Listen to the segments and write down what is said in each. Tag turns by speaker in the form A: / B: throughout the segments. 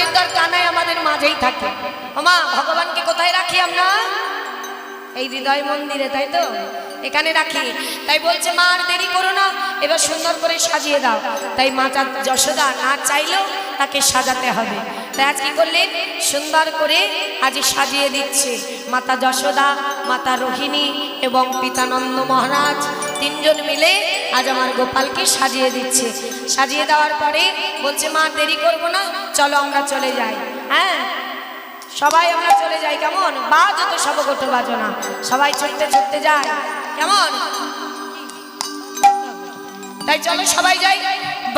A: কানের দর কানাই আমাদের মাঝেই থাকে। ওমা ভগবানকে কোথায় রাখি আমরা? এই হৃদয় মন্দিরে, তাই তো? এখানে রাখি। তাই বলছে মা আর দেরি করো না, এবার সুন্দর করে সাজিয়ে দাও। তাই মাতা যশোদা না চাইলেও তাকে সাজাতে হবে। তাই আজ কি করলেন? সুন্দর করে আজ সাজিয়ে দিচ্ছে মাতা যশোদা, মাতা রোহিণী এবং পিতানন্দ মহারাজ তিনজন মিলে আজ আমার গোপালকে সাজিয়ে দিচ্ছে। সাজিয়ে দেওয়ার পরে বলছে মা দেরি করবো না, চলো আমরা চলে যাই। হ্যাঁ, সবাই আমরা চলে যাই। কেমন? বাজো তো সব গোটো বাজো না, সবাই ছুটতে ছুটতে যায়। কেমন? তাই চলো সবাই যাই।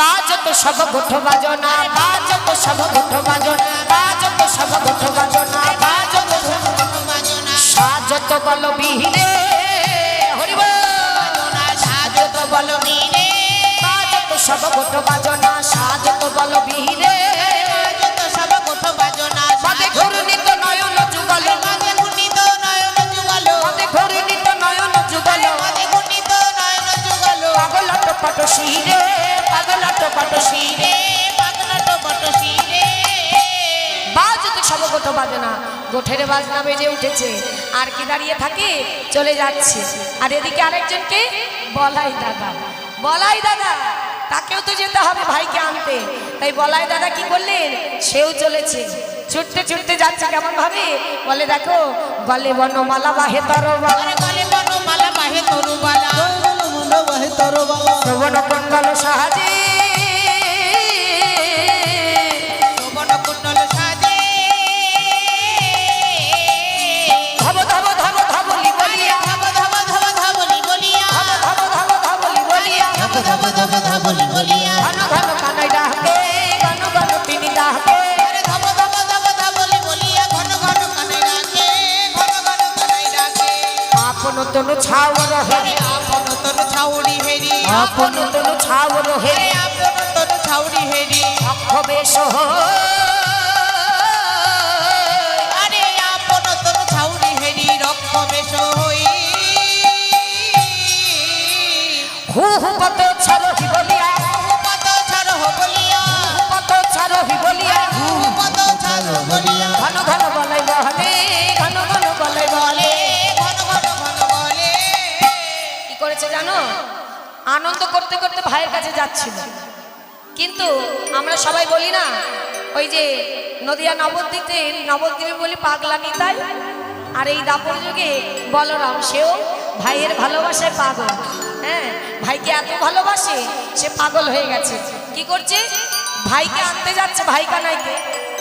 A: বাজো তো সব গোটো বাজো না, বাজো তো সব গোটো বাজো না, বাজো তো সব গোটো বাজো না, বাজো তো সব গোটো বাজো না। সাজো তো বলো বিহিরে, হরি বল। সাজো তো বলো বিহিরে, বাজো তো সব গোটো বাজো না, সাজো তো বলো বিহিরে, বাজো তো সব গোটো বাজো না। বাদে ঘূর্ণিত নয়ন যুগলো, বাদে ঘূর্ণিত নয়ন যুগলো, বাদে ঘূর্ণিত নয়ন যুগলো, বাদে ঘূর্ণিত নয়ন যুগলো। পাগলট পট শিরে, পাগলট পট শিরে, পাগলট পট শিরে। বাজো তো সব গোটো বাজে না। গোঠের বাজনা বেজে উঠেছে, আর কি দাঁড়িয়ে থাকে? চলে যাচ্ছে। আর এদিকে আরেকজনকে বলাই দাদা, বলাই দাদা তাকেও তো যেতে হবে ভাইকে আনতে। তাই বলাই দাদা কি করলেন? সেও চলেছে, ছুটতে ছুটতে যাচ্ছে। কেমন ভাবে? বলে দেখো, গলে বনমালা বাহে তরবালা, গলে বনমালা বাহে তরবালা, বাহে তরবালা, শ্রবণ কুণ্ডল সাজে, শ্রবণ কুণ্ডল সাজে। ধব ধব ধব ধবলি বলিয়া, ধব ধব ধব ধবলি বলিয়া, ধব ধব ধব ধবলি বলিয়া, ধব ধব ধব ধবলি বলিয়া। ঘন ঘন কানাই ডাকে, ঘন ঘন তিনি ডাকে, ধব ধব ধব ধবলি বলিয়া, ঘন ঘন কানাই ডাকে, ঘন ঘন কানাই ডাকে। আপন তনু ছাওর হেরি, আপন তনু ছাউড়ি হেরি, আপন তনু ছাওর হেরি, আপন তনু ছাউড়ি হেরি। অক্ষ বেশ আরে আপন তনু ছাউড়ি হেরি, রক্ষ বেশ হই। হু হু পত ছাড়হি বলিয়া, হু পত ছাড়হ বলিয়া, হু পত ছাড়হি বলিয়া, হু পত ছাড়হ বলিয়া। ঘন ঘন বলাই বলে, ঘন ঘন বলাই বলে, ঘন ঘন ঘন বলে। কি করেছে জানো? আনন্দ করতে করতে ভাইয়ের কাছে যাচ্ছিল। কিন্তু আমরা সবাই বলি না, ওই যে নদিয়া নবদ্বীপে, নবদ্বীপে বলি পাগলা নিতাই। আর এই দাপর যুগে বলরাম, সেও ভাইয়ের ভালোবাসায় পাগল। হ্যাঁ, ভাইকে এত ভালোবাসে সে পাগল হয়ে গেছে। কি করছে? ভাইকে আনতে যাচ্ছে, ভাই কানাইকে।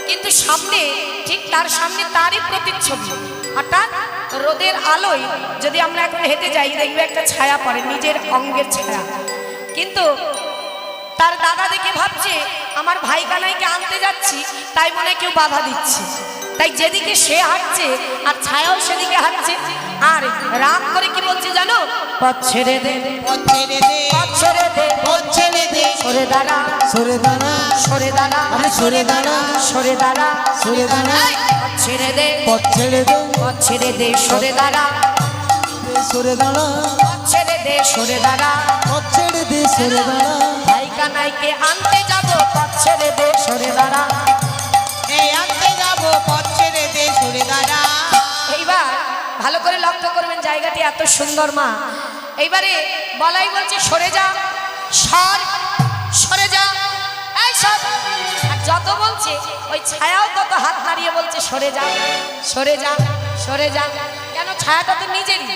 A: কিন্তু সামনে, ঠিক তার সামনে তারই প্রতিচ্ছবি। অর্থাৎ রোদের আলোয় যদি আমরা এখন হেঁটে যাই, দেখবে একটা ছায়া পড়ে, নিজের অঙ্গের ছায়া। কিন্তু তার দাদা দেখে ভাবছে আমার ভাই কানাইকে আনতে যাচ্ছি, তাই মনে কেউ বাধা দিচ্ছে। তাই যেদিকে সে হাঁটছে আর ছায়াও সেদিকে হাঁটছে। আর রাগ করে কি বলছে জানো? পথ ছেড়ে দে, পথ ছেড়ে দে, পথ ছেড়ে দে, পথ ছেড়ে দে, সরে দাঁড়া, সরে দাঁড়া, সরে দাঁড়া, আরে সরে দাঁড়া, সরে দাঁড়া, সরে দাঁড়া। পথ ছেড়ে দে, পথ ছেড়ে দে, পথ ছেড়ে দে, সরে দাঁড়া, সরে দাঁড়া, পথ ছেড়ে দে, সরে দাঁড়া, পথ ছেড়ে দে, সরে দাঁড়া। ভাই কানাইকে আনতে যাব, পথ ছেড়ে দে, সরে দাঁড়া, এই আনতে যাব, পথ ছেড়ে দে, সরে দাঁড়া। এইবার ভালো করে লক্ষ্য করবেন, জায়গাটি এত সুন্দর মা। এইবারে বলাই বলছে সরে যা, সর, সরে যা, এই সর। আর যত বলছে ওই ছায়াও তত হাত নাড়িয়ে বলছে সরে যা, সরে যা, সরে যা। কেন? ছায়াটা তো নিজেরই,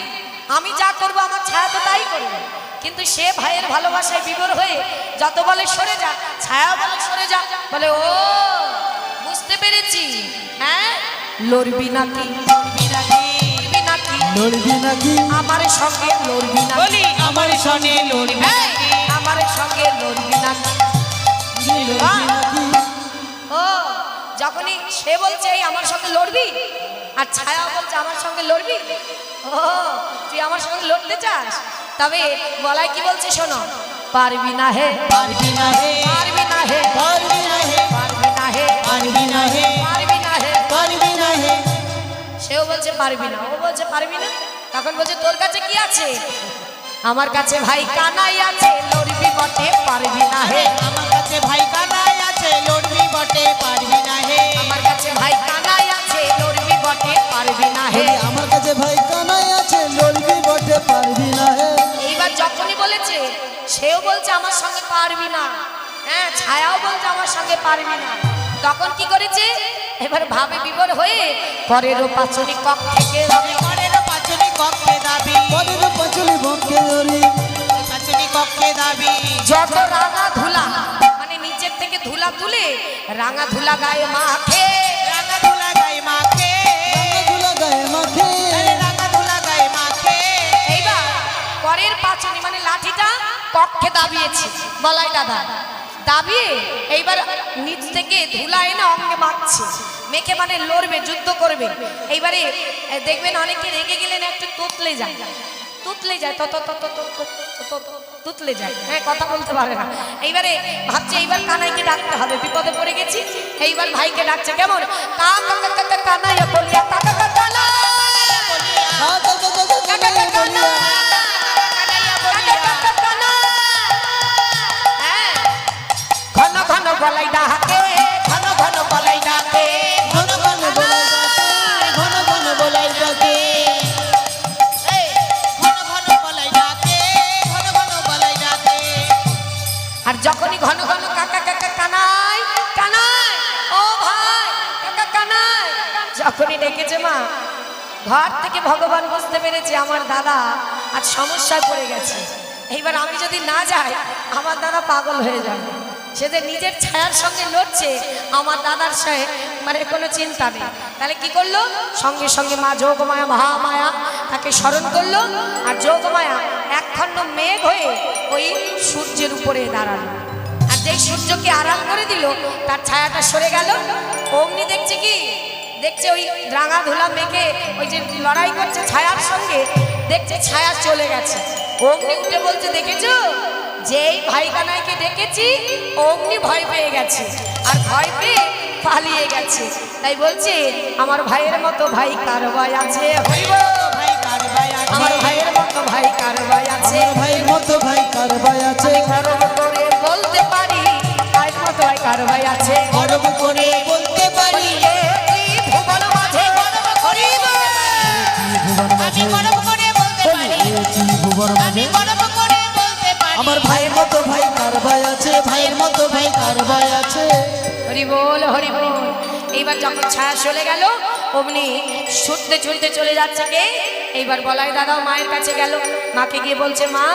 A: আমি যা করবো আমার ছায়া তো তাই করবে। কিন্তু সে ভাইয়ের ভালোবাসায় বিভোর হয়ে যত বলে সরে যা, ছায়া বলে সরে যা। বলে ও বুঝতে পেরেছি, হ্যাঁ লড়বি নাকি, লড়বি নাকি, লড়বি নাকি, আমার সঙ্গে লড়বি না, বলি আমার সঙ্গে লড়বি নাকি, আমার সঙ্গে লড়বি নাকি। ও যখনই সে বলছে এই আমার সঙ্গে লড়বি, আর ছায়া বলছে আমার সঙ্গে লড়বি, ও তুই আমার সঙ্গে লড়তে চাস? তবে বলাই কি বলছে শোনো, পারবি না হে, পারবি না হে, পারবি না হে, পারবি না হে, পারবি না হে, পারবি না হে, পারবি না হে, পারবি না হে। সেও বলছে পারবি না, ও বলছে পারবি না। তখন বলছে তোর কাছে কি আছে? আমার কাছে ভাই কানাই আছে, লড়বি বটে পারবি না হে। আমার কাছে ভাই কানাই আছে,
B: লড়বি বটে পারবি না হে
A: আমার কাছে ভাই কানাই আছে লড়বি বটে পারবি না হে
C: বলি আমার কাছে ভাই কানাই আছে লড়বি বটে পারবি না হে
A: এইবার যখনই বলেছে সেও বলছে আমার সঙ্গে পারবি না, হ্যাঁ ছায়াও বলছে আমার সঙ্গে পারবি না। তখন কি করেছে, এবার ভাবে বিভোর হয়ে পরেরও পাঁচুরি কক থেকে রবে
B: পরের পাঁচুনি কক্ষে দাবি
C: পরের পাঁচুলি বকে ধরি
B: পাঁচুনি কক্ষে দাবি
A: যত রাঙা ধুলা মানে নিচের থেকে ধুলা তুলে রাঙা ধুলা গায়ে মাখে
B: রাঙা ধুলা গায়ে মাখে
C: ধুলা গায়ে মাখে
B: রাঙা ধুলা গায়ে মাখে
A: এইবার পরের পাঁচুনি মানে লাঠিটা কক্ষে দাবিয়েছে বলাই দাদা দাবিয়ে এইবার নিচ থেকে ধুলা এনে অঙ্গে মাখছে, মেখে মানে লড়বে যুদ্ধ করবে। এইবারে দেখবেন অনেকে রেগে গেলেন একটু তুতলে যায়, তুতলে যায় তুতলে যায়, হ্যাঁ কথা বলতে পারে না। এইবারে ভাবছে এইবার কানাইকে ডাকতে হবে, বিপদে পড়ে গেছি। এইবার ভাইকে ডাকছে কেমন কানাই বলিয়া কাকা কানা ঘন ঘন বলাই ডাকে ঘন ঘন বলাই ডাকে
C: ঘন ঘন বলাই ডাকে ঘন ঘন বলাই ডাকে
B: ঘন ঘন বলাই ডাকে ঘন ঘন বলাই ডাকে
A: আর যখনই ঘন ঘন কাকা কাকা কানাই কানাই ও ভাই কাকা কানাই যখনই ডেকেছে মা, ঘর থেকে ভগবান বুঝতে পেরেছে আমার দাদা আজ সমস্যায় পড়ে গেছে। এইবার আমি যদি না যাই আমার দাদা পাগল হয়ে যাবে। সে যে নিজের ছায়ার সঙ্গে লড়ছে, আমার দাদার সঙ্গে মানে কোনো চিন্তা নেই। তাহলে কি করলো, সঙ্গে সঙ্গে মা যোগমায়া মহামায়া তাকে স্মরণ করলো, আর যোগমায়া একখণ্ড মেঘ হয়ে ওই সূর্যের উপরে দাঁড়ালো। আর যেই সূর্যকে আরাম করে দিল তার ছায়াটা সরে গেল। অমনি দেখছে কি, দেখছে ওই রাঙা ধুলা মেঘে ওই যে লড়াই করছে ছায়ার সঙ্গে, দেখছে ছায়া চলে গেছে। অমনি উঠে বলছে দেখেছো, যেই ভাই কানাইকে ডেকেছি অমনি ভয় পেয়ে গেছে, আর ভয় পেয়ে পালিয়ে গেছে। তাই বলছে আমার ভাইয়ের মতো ভাই কার ভাই আছে, হইব
B: ভাই কার ভাই আছে
A: আমার ভাইয়ের মতো ভাই কার ভাই আছে,
C: আমার ভাইয়ের মতো ভাই কার ভাই আছে
A: আমি গর্ব করে বলতে পারি ভাইয়ের মতো ভাই কার ভাই আছে,
C: গর্ব করে বলতে পারি
A: এ ভুবন মাঝে গর্ব করিব
B: আমি গর্ব করে বলতে পারি
C: ভুবন
B: আমি
C: মাঝে
B: গর্ব করে বলতে পারি
C: আমার ভাইয়ের মতো ভাই কার ভাই আছে ভাইয়ের মতো ভাই কার ভাই আছে
A: হরি বল হরি বল। এইবার যখন ছায়া চলে গেল অমনি ছুটতে ছুটতে চলে যাচ্ছে কে, এইবার বলাই দাদাও মায়ের কাছে গেল। মাকে গিয়ে বলছে মা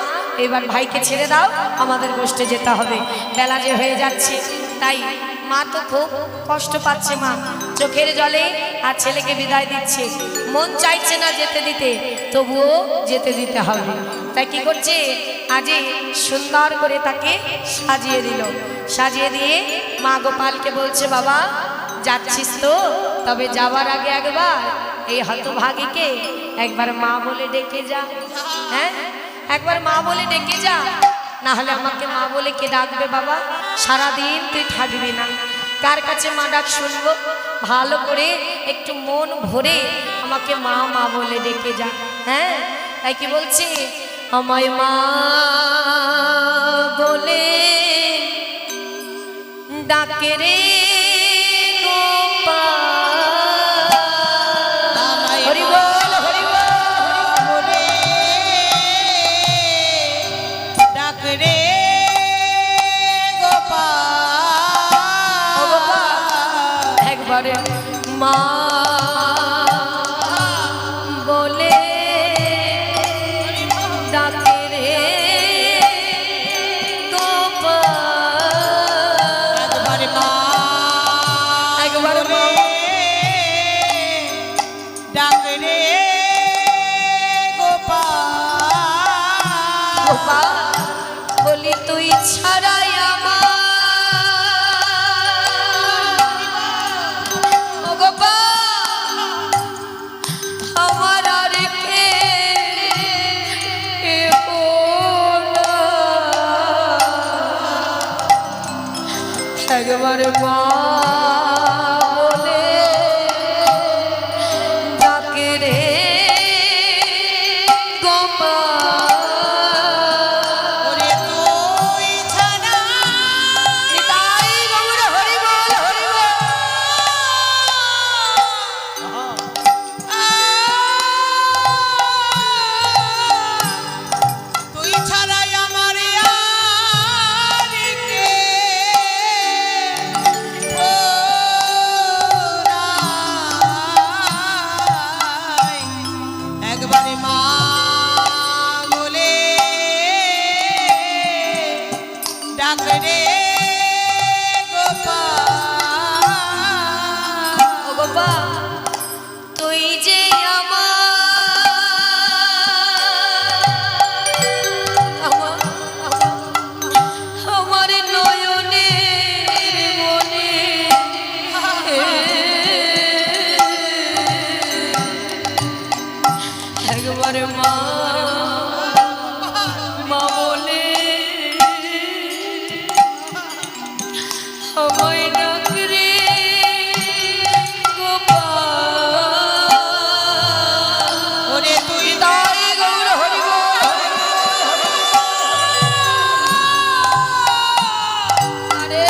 A: এবার ভাইকে ছেড়ে দাও, আমাদের গোষ্ঠে যেতে হবে, বেলা যে হয়ে যাচ্ছে। তাই মা তো খুব কষ্ট পাচ্ছে, মা চোখের জলে আর ছেলেকে বিদায় দিচ্ছে, মন চাইছে না যেতে দিতে, তবুও যেতে দিতে হবে। তাই কি করছে, আজই সুন্দর করে তাকে সাজিয়ে দিল। সাজিয়ে দিয়ে মা গোপালকে বলছে বাবা যাচ্ছিস তো, তবে যাওয়ার আগে একবার এই হতভাগীকে একবার মা বলে ডেকে যা, হ্যাঁ একবার মা বলে ডেকে যা, না হলে আমাকে মা বলে কে ডাকবে বাবা, সারাদিন তুই থাকবি না। কার কাছে মা ডাক শুনবো, ভালো করে একটু মন ভরে আমাকে মা মা বলে ডেকে যা। হ্যাঁ তাই কি বলছি, আমায় মা বলে ডাকে রে গোপাল। হরি বল হরি বল।
B: বলে ডাক রে
A: ও গোপাল,
B: গোপাল
A: একবারে মা বলে ডাকে রে গোপাল।
B: একবার মা
A: একবার মা
B: ডাক রে গোপাল
A: গোপাল বলি তুই ছাড়াই আমার, ও গোপাল আমার আর কে একবার মা বলে ডাকে রে গোপাল।
B: ওরে তুই ছাড়া
A: নিতাই গৌর হরি গোপাল তুই যে আমার নয়নের মনে একবার মা মা বলে আমায় ডাক রে গোপাল
B: ওরে তুই
A: তাই গৌর হরি বল আরে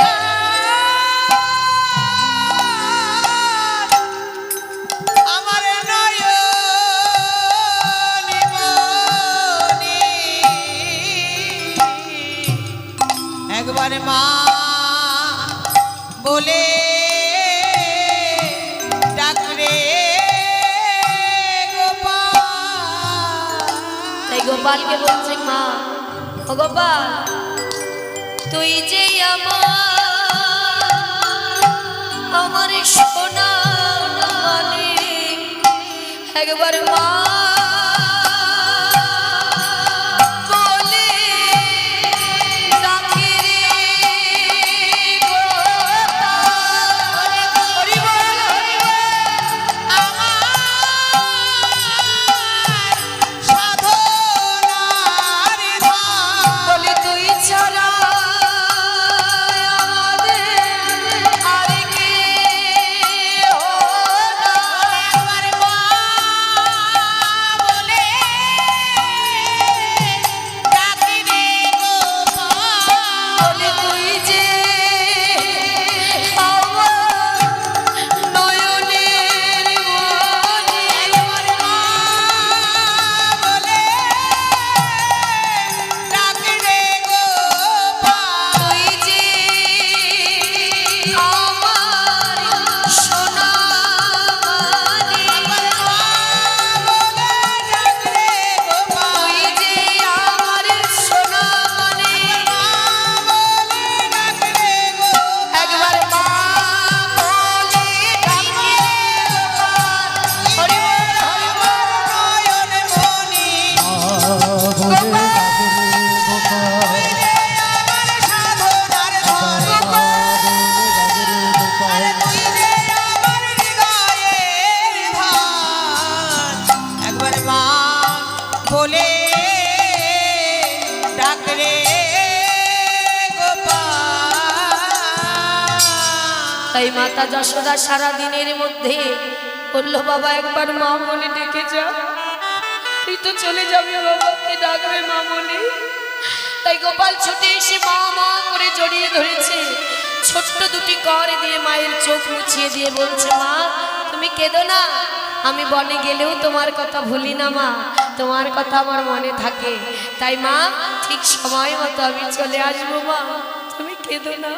B: আমার নয়নি মনি একবার মা বলে ডাক রে গোপাল
A: তাই গোপালকে বলছে মা ও গোপাল তুই যে আমার সোনা মানে একবার মা বলে ডাকে রে গোপাল। হরি বল, হরি বল।
B: সাধনার ধাম
A: বলি তুই ছাড়া আমাদের আর কেউ নাই।
B: আমার মা বলে ডাক রে গোপাল
A: বলি তুই যে আমার নয়নের মনি।
B: আমার মা বলে ডাক রে গোপাল
A: তুই যে আমার সোনা মানে।
B: আমার মা বলে ডাক রে গোপাল
A: তুই যে আমার সোনা মানে।
B: বলে ডাক রে গোপাল
A: একবার মা বলে ডাকে গোপাল। হরি বল, হরি বল।
B: নয়ন মনি
C: বলে ডাকে রে গোপাল
B: আমার সাধনার ধাম
C: বলে ডাকে রে গোপাল
B: তুই যে আমার হৃদয়ের ধান একবার মা বলে ডাক রে গোপাল
A: তাই মাতা যশোদা সারা দিনের মধ্যে বললো বাবা একবার মা বলে ডেকে যা, তুই তো চলে যাবি বাবাকে ডাকবে মা বলে। তাই গোপাল ছুটে এসে মা মা করে জড়িয়ে ধরেছে, ছোট্ট দুটি কর দিয়ে মায়ের চোখ মুছিয়ে দিয়ে বলছে মা তুমি কেঁদো না, আমি বনে গেলেও তোমার কথা ভুলি না মা, তোমার কথা আমার মনে থাকে। তাই মা ঠিক সময় মতো আমি চলে আসবো মা, তুমি কেঁদো না।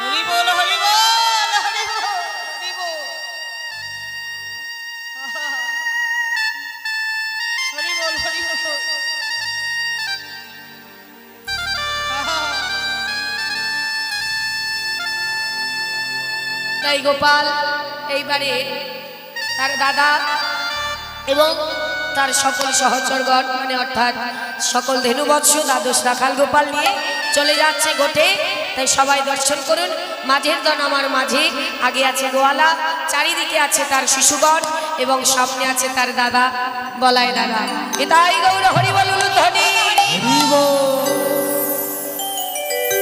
B: হরি বল হরি বল হরি বল হরি বল হরি বল হরি বল
A: তাই গোপাল এইবারে তার দাদা এবং তার সকল সহচরগণ মানে অর্থাৎ সকল ধেনুবৎস দ্বাদশ রাখাল গোপাল নিয়ে চলে যাচ্ছে গোটে। তাই সবাই দর্শন করুন। মাঝের দন আমার মাঝে, আগে আছে গোয়ালা, চারিদিকে আছে তার শিশুগণ এবং সামনে আছে তার দাদা বলাই দাদা। এটাই গৌর হরি বল ধ্বনি।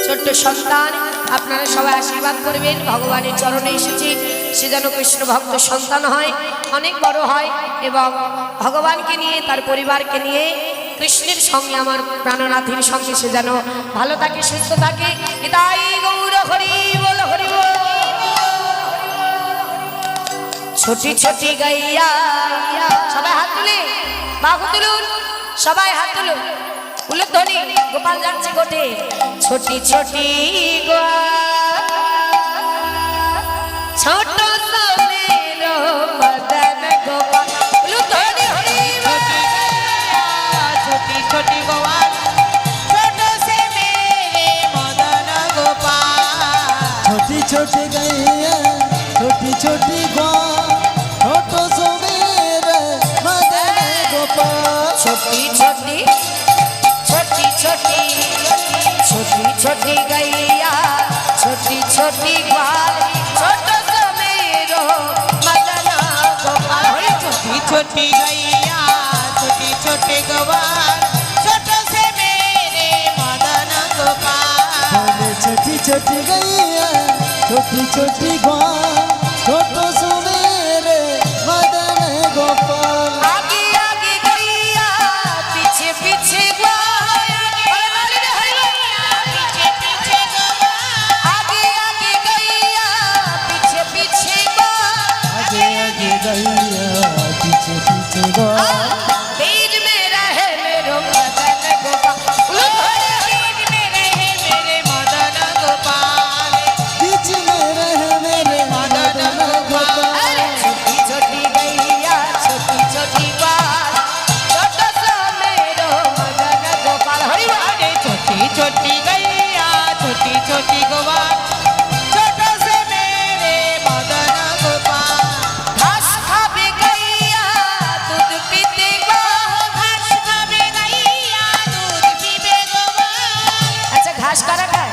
A: ছোট্ট সন্তান আপনারা সবাই আশীর্বাদ করবেন, ভগবানের চরণে এসেছে সে যেন কৃষ্ণ ভক্ত সন্তান হয়, অনেক বড় হয় এবং ভগবানকে নিয়ে তার পরিবারকে নিয়ে কৃষ্ণের সঙ্গে আমার প্রাণনাথীর সঙ্গে সে যেন ভালো থাকে সুস্থ থাকে। এটাই গৌর হরি বল হরি বল। ছোটি ছোটি গাইয়া সবাই হাত তুলে বাহু তুলুন, সবাই হাত তুলুন, উলুধ্বনি। গোপাল যাচ্ছে গোটে। ছোটি ছোটি ছোট সোনের মদন গোপাল। উলুধ্বনি হরি বল।
B: छोटी छोटी गोवाल छोटो से मेरे मदन गोपाल
C: छोटी छोटी गैया छोटी छोटी छोटी छोटो सुमेर मदन गोपाल
A: छोटी छोटी छोटी छोटी छोटी छोटी गैया छोटी छोटी ग्वाल छोट समेरो मदन गोपाल
B: छोटी छोटी गैया छोटी छोटी गवार छोटो से मेरे मदन गोपाल
C: बोले छोटी छोटी गैया छोटी छोटी छोटो सुमेर मदन गोपाल
A: आगे आगे गैया पीछे पीछे ग्वाल
B: पीछे पीछे गवार
A: आगे आगे गैया पीछे पीछे ग्वाल
C: आगे आगे गैया पीछे पीछे गोपाल
A: बीच में रहे मेरो मदन गोपाल
B: बीच में रहे मेरे मदन गोपाल
C: बीच में रहे मेरे मदन गोपाल
A: छोटी छोटी गैया छोटी छोटी ग्वाल छोट सा मेरो मदन गोपाल हरि
B: अरे छोटी छोटी गैया छोटी छोटी गवार छोटो से मेरे मदन गोपाल
A: घास खाबे गैया दूध पीते ग्वाल
B: घास खावे गैया दूध पीबे गोपाल
A: আচ্ছা ঘাস কারা খায়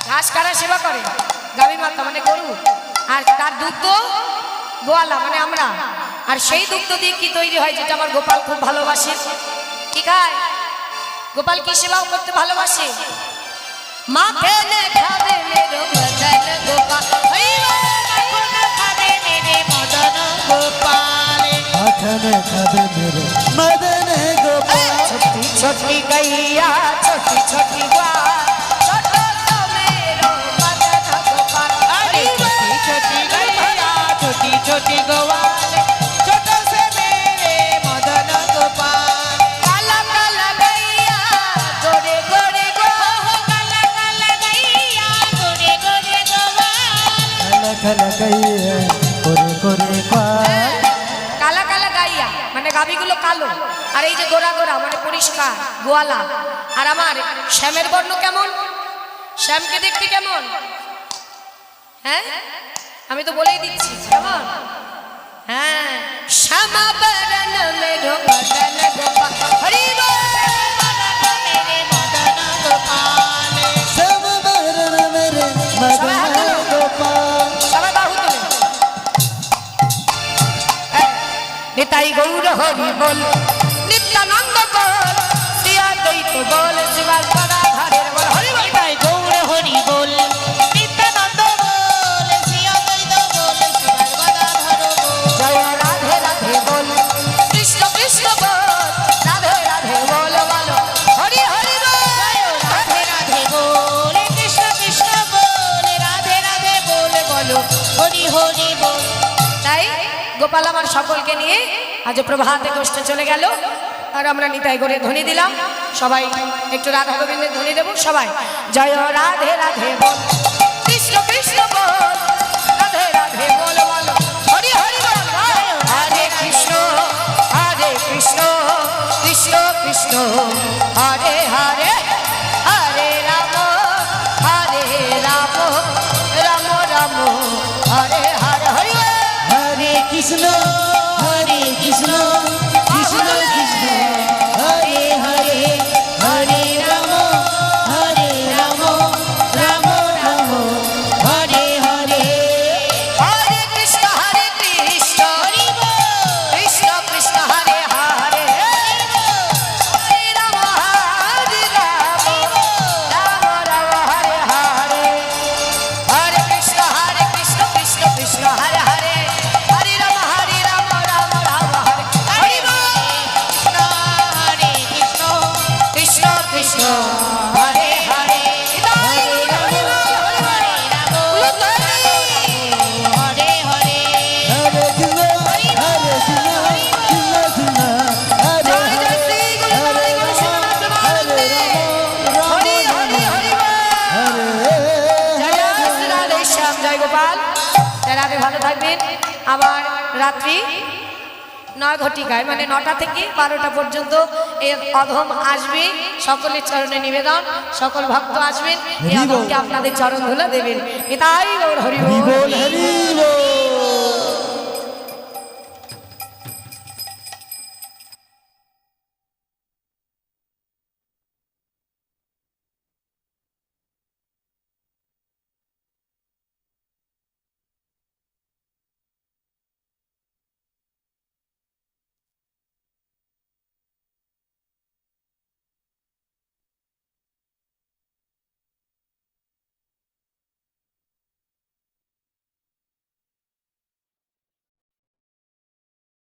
A: ঘাস কারা সেবা করে গাভী মাতা মানে গরু আর তার দুধ তো গোয়ালা মানে আমরা আর সেই দুগ্ধ দিয়ে কি তৈরি হয় যেটা আমার গোপাল খুব ভালোবাসে কি খায় গোপাল কি সেবা করতে ভালোবাসে মা খেলে খাবে মেরো মদন গোপাল হই
B: মাখন খাবে মেরে মদন গোপাল
C: माखन खाबे मेरे मदन गोपाल
A: छोटी छोटी गैया छोटी छोटी ग्वाल छोटो सा मेरो मदन गोपाल
B: अरे छोटी छोटी गैया छोटी छोटी गवार छोटो से मेरे मदन गोपाल
A: काला काला गैया गोरे गोरे ग्वाल
B: काला काला गैया गोरे गोरे गवार
C: खल खल गैया कोरे कोरे पाल
A: কালা কালা গাইয়া মানে গাভীগুলো কালো আর এই যে গোরা গোরা মানে পরিষ্কার গোয়ালা আর আমার শ্যামের বর্ণ কেমন শ্যামকে দেখতে কেমন হ্যাঁ আমি তো বলেই দিচ্ছি কেমন হ্যাঁ শ্যামা বরণ মেরো মদন গোপাল হরি বল
B: मेरे मदन गोपाल
C: सब वरण मेरे मदन गोपाल
A: সবাই বাহু তুলে নিতাই গৌর হরি বল নিত্যানন্দ বল শ্রিয়া দ্বৈত বল শিবাল পরা ধারের বল হরি বল
B: निताई गौर हरि बोल नित्यानंद बोल श्री अद्वैत बोल शिवाय गदाधर बोल
A: জয় রাধে রাধে বল কৃষ্ণ কৃষ্ণ বল রাধে রাধে বল বলো হরি হরি বল
B: राधे राधे बोल कृष्ण कृष्ण बोल राधे राधे बोल बोलो हरि हरि बोल
A: তাই গোপাল আমার সকলকে নিয়ে আজ প্রভাতে কষ্টে চলে গেল আর আমরা নিতাই করে ধ্বনি দিলাম সবাই একটু রাধা গোবিন্দের ধ্বনি দেব সবাই জয় রাধে রাধে বল কৃষ্ণ কৃষ্ণ বল রাধে রাধে বল বলো হরি হরি বল হরে কৃষ্ণ কৃষ্ণ কৃষ্ণ কৃষ্ণ হরে হরে হরে রাম রাম রাম রাম হরে হরে হরি বল
C: हरे कृष्ण कृष्ण कृष्ण हरे हरे हरे राम राम राम राम हरे हरे
A: हरे कृष्ण हरि बोल कृष्ण कृष्ण हरे हरे हरे राम राम राम हरे हरे हरे कृष्ण कृष्ण कृष्ण हरे हरे हरे राम राम राम हरे हरि बोल
B: हरे कृष्ण
A: कृष्ण कृष्ण हरे हरे हरे राम
B: हरे राम हरे हरे
C: हरे कृष्ण हरे कृष्ण कृष्ण हरे
A: जय जय श्री गुरु
C: हरे
A: गुरु शिवनाथ
C: हरे
A: राम हरि हरि हरि बोल
C: हरे
A: জয় শ্রী রাধে শ্যাম জয় গোপাল জয় রাধে ভালো থাকবেন আবার রাত্রি 9 ঘটিকায় মানে 9টা থেকে 12টা পর্যন্ত এই অধম আসবে সকলের চরণে নিবেদন সকল ভক্ত আসবেন এই অধমকে আপনাদের চরণ ধুলা দেবেন এটাই গৌর হরি
C: हरि
A: বল
C: बोल हरि बोल